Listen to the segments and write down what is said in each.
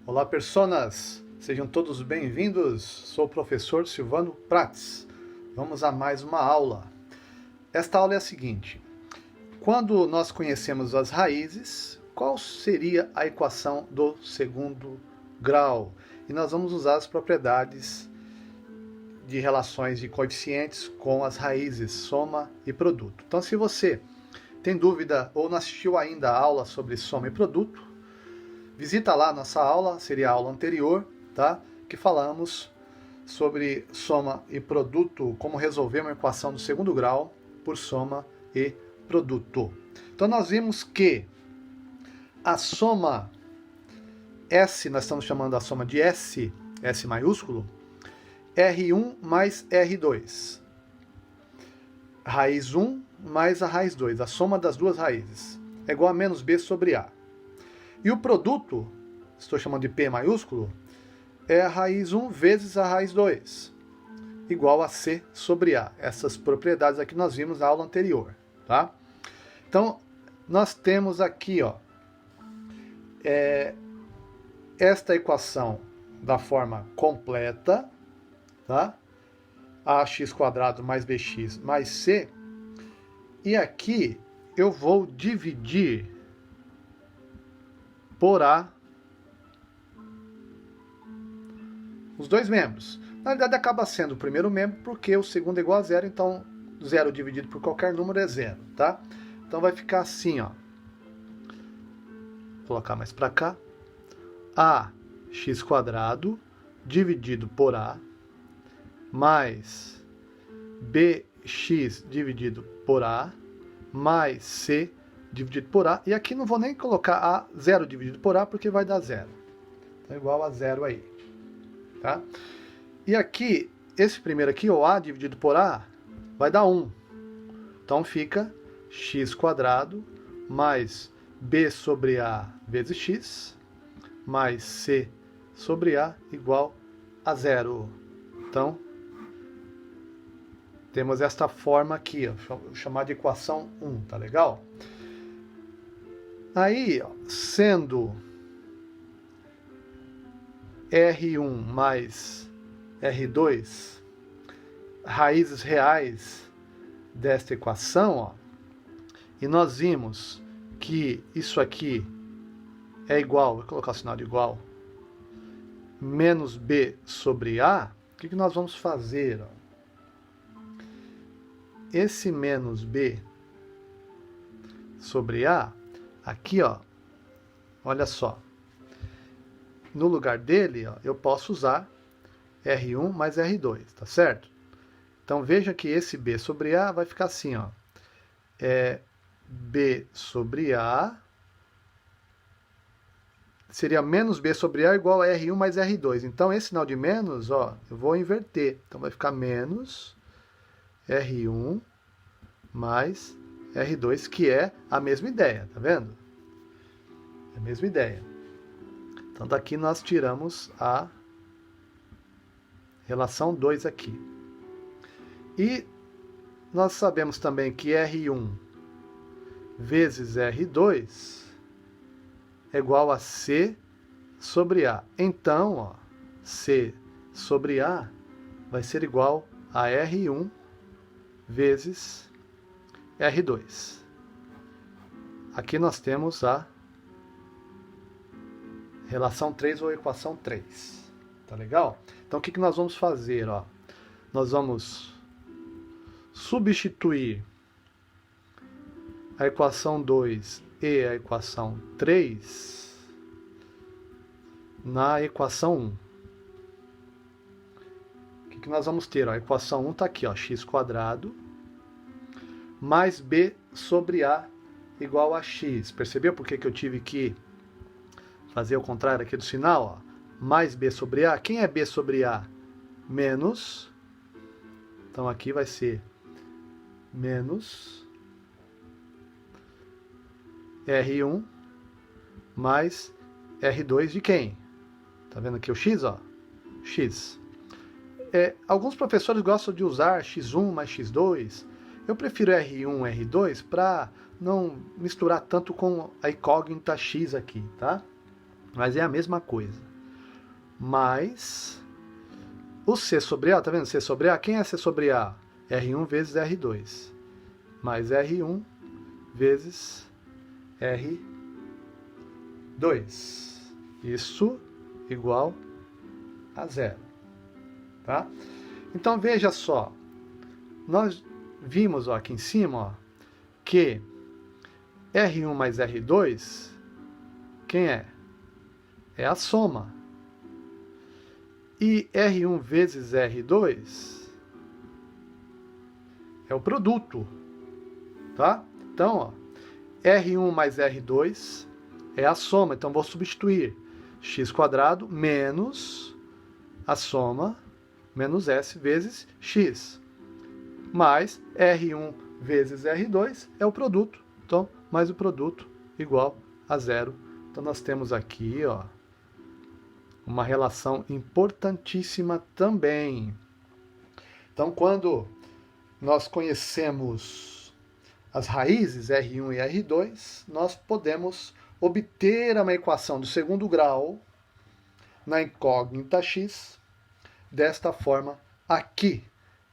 Olá, personas! Sejam todos bem-vindos. Sou o professor Silvano Prats. Vamos a mais uma aula. Esta aula é a seguinte: quando nós conhecemos as raízes, qual seria a equação do segundo grau? E nós vamos usar as propriedades de relações de coeficientes com as raízes, soma e produto. Então, se você tem dúvida ou não assistiu ainda a aula sobre soma e produto, visita lá a nossa aula, seria a aula anterior, tá? Que falamos sobre soma e produto, como resolver uma equação do segundo grau por soma e produto. Então nós vimos que a soma S, nós estamos chamando a soma de S maiúsculo, R1 mais R2. Raiz 1 mais a raiz 2, a soma das duas raízes, é igual a menos B sobre A. E o produto, estou chamando de P maiúsculo, é a raiz 1 vezes a raiz 2, igual a C sobre A. Essas propriedades aqui nós vimos na aula anterior, tá? Então, nós temos aqui, ó, esta equação da forma completa, tá? ax² mais bx mais c. E aqui eu vou dividir por A os dois membros. Na verdade, acaba sendo o primeiro membro, porque o segundo é igual a zero, então 0 dividido por qualquer número é zero, tá? Então vai ficar assim, ó. Vou colocar mais para cá. ax² dividido por A mais bx dividido por A mais c dividido por A. E aqui não vou nem colocar A 0 dividido por A, porque vai dar zero. Então é igual a zero aí. Tá? E aqui, esse primeiro aqui, o A dividido por A, vai dar 1. Então fica x² mais b sobre A vezes x mais c sobre A igual a zero. Então, temos esta forma aqui, ó, chamada de equação 1, tá legal? Aí, ó, sendo R1 mais R2 raízes reais desta equação, ó, e nós vimos que isso aqui é igual, vou colocar o sinal de igual, menos B sobre A, o que nós vamos fazer? Ó? Esse menos B sobre A, aqui, ó, olha só, no lugar dele, ó, eu posso usar R1 mais R2, tá certo? Então veja que esse B sobre A vai ficar assim, ó, B sobre A seria menos B sobre A igual a R1 mais R2. Então esse sinal de menos, ó, eu vou inverter. Então vai ficar menos R1 mais R2, que é a mesma ideia, tá vendo? É a mesma ideia. Então daqui nós tiramos a relação 2 aqui. E nós sabemos também que R1 vezes R2 é igual a C sobre A. Então, ó, C sobre A vai ser igual a R1 vezes R2. Aqui nós temos a relação 3 ou equação 3. Tá legal? Então, o que nós vamos fazer? Ó? Nós vamos substituir a equação 2 e a equação 3 na equação 1. O que nós vamos ter? Ó? A equação 1 está aqui, ó, x² mais b sobre A igual a x. Percebeu por que eu tive que fazer o contrário aqui do sinal? Ó? Mais b sobre A. Quem é b sobre A? Menos. Então aqui vai ser menos R1 mais R2 de quem? Tá vendo aqui o x? Ó? X. Alguns professores gostam de usar x1 mais x2. Eu prefiro R1 e R2 para não misturar tanto com a incógnita x aqui, tá? Mas é a mesma coisa. mais o C sobre A, tá vendo? C sobre A, quem é C sobre A? R1 vezes R2, mais R1 vezes R2. Isso igual a zero, tá? Então veja só, nós vimos aqui em cima que R1 mais R2, quem é? É a soma. E R1 vezes R2 é o produto, tá? Então, ó, R1 mais R2 é a soma, então vou substituir x² menos a soma menos S vezes x, mais R1 vezes R2 é o produto, então, mais o produto igual a zero. Então, nós temos aqui, ó, uma relação importantíssima também. Então, quando nós conhecemos as raízes R1 e R2, nós podemos obter uma equação do segundo grau na incógnita x desta forma aqui.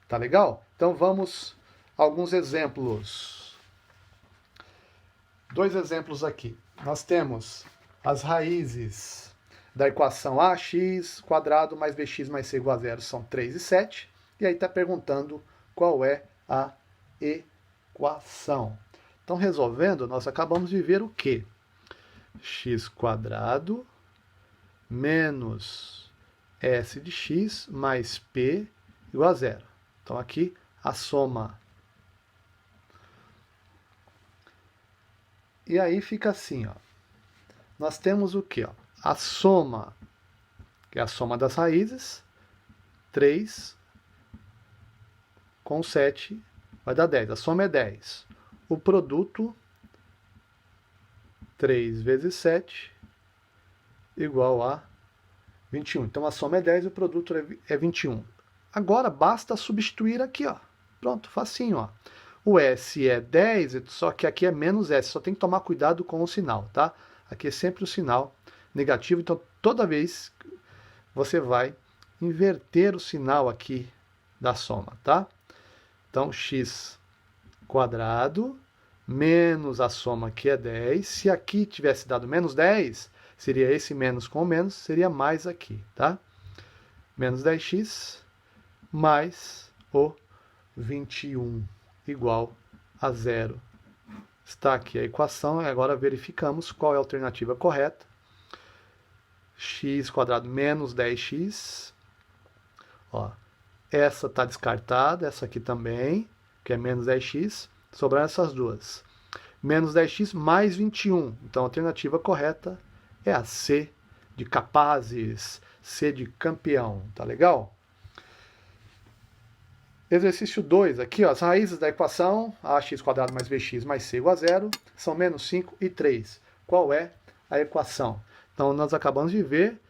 Tá legal? Então vamos a alguns exemplos. Dois exemplos aqui. Nós temos as raízes da equação ax² mais bx mais c igual a zero são 3 e 7. E aí está perguntando qual é a equação. Então, resolvendo, nós acabamos de ver o quê? x² menos s de x mais p igual a zero. Então, aqui a soma. E aí fica assim, ó. Nós temos o quê? Ó? A soma, que é a soma das raízes, 3 com 7 vai dar 10. A soma é 10. O produto, 3 vezes 7, igual a 21. Então, a soma é 10 e o produto é 21. Agora, basta substituir aqui, ó. Pronto, facinho, ó. O S é 10, só que aqui é menos S. Só tem que tomar cuidado com o sinal, tá? Aqui é sempre o sinal negativo. Então, toda vez você vai inverter o sinal aqui da soma, tá? Então, x² menos a soma que é 10. Se aqui tivesse dado menos 10, seria esse menos com menos, seria mais aqui, tá? Menos 10x mais o 21 igual a zero. Está aqui a equação, e agora verificamos qual é a alternativa correta. x² menos 10x. Ó, essa está descartada, essa aqui também, que é menos 10x. Sobraram essas duas. Menos 10x mais 21. Então, a alternativa correta é a C de capazes, C de campeão. Tá legal? Exercício 2, aqui, ó, as raízes da equação ax² mais bx mais c igual a zero são menos 5 e 3. Qual é a equação? Então, nós acabamos de ver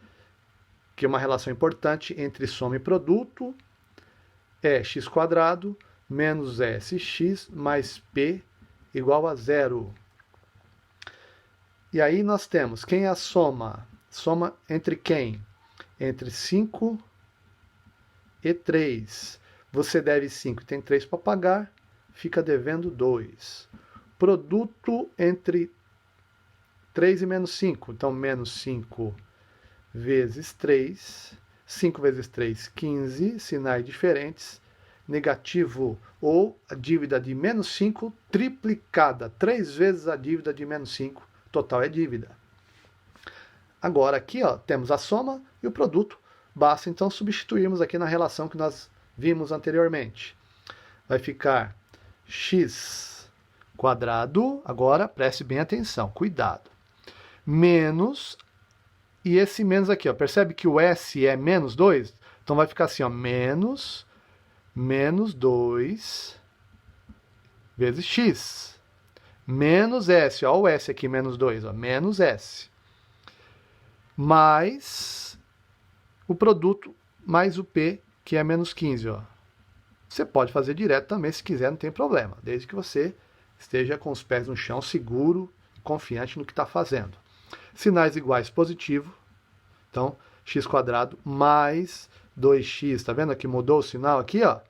que uma relação importante entre soma e produto é x² menos sx mais p igual a zero. E aí nós temos, quem é a soma? Soma entre quem? Entre 5 e 3. Você deve 5 e tem 3 para pagar, fica devendo 2. Produto entre 3 e menos 5. Então, menos 5 vezes 3. 5 vezes 3, 15. Sinais diferentes. Negativo ou a dívida de menos 5 triplicada. 3 vezes a dívida de menos 5. Total é dívida. Agora, aqui, ó, temos a soma e o produto. Basta, então, substituirmos aqui na relação que nós vimos anteriormente. Vai ficar x², agora preste bem atenção, cuidado, menos, e esse menos aqui, ó, percebe que o S é menos 2? Então vai ficar assim, ó, menos 2 vezes x, menos S, ó, o S aqui, menos 2, ó, menos S, mais o produto, mais o P, que é menos 15, ó. Você pode fazer direto também, se quiser, não tem problema, desde que você esteja com os pés no chão, seguro, confiante no que está fazendo. Sinais iguais positivo, então x² mais 2x. Tá vendo que mudou o sinal aqui, ó?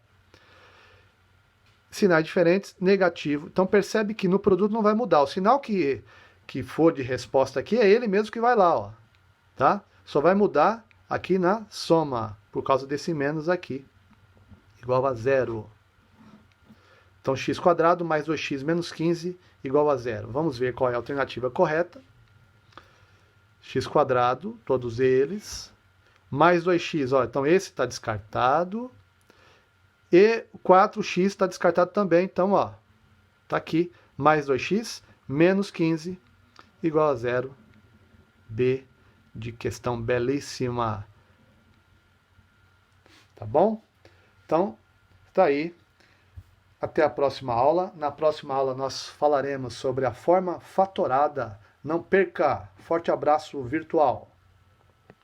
Sinais diferentes, negativo. Então percebe que no produto não vai mudar. O sinal que for de resposta aqui é ele mesmo que vai lá, ó. Tá? Só vai mudar aqui na soma, por causa desse menos aqui. Igual a 0. Então x² mais 2x menos 15 igual a 0. Vamos ver qual é a alternativa correta. x², todos eles, mais 2x, ó, então esse está descartado. E 4x está descartado também, então, ó, tá aqui, mais 2x menos 15 igual a 0. B de questão belíssima. Tá bom? Então, tá aí. Até a próxima aula. Na próxima aula nós falaremos sobre a forma fatorada. Não perca! Forte abraço virtual!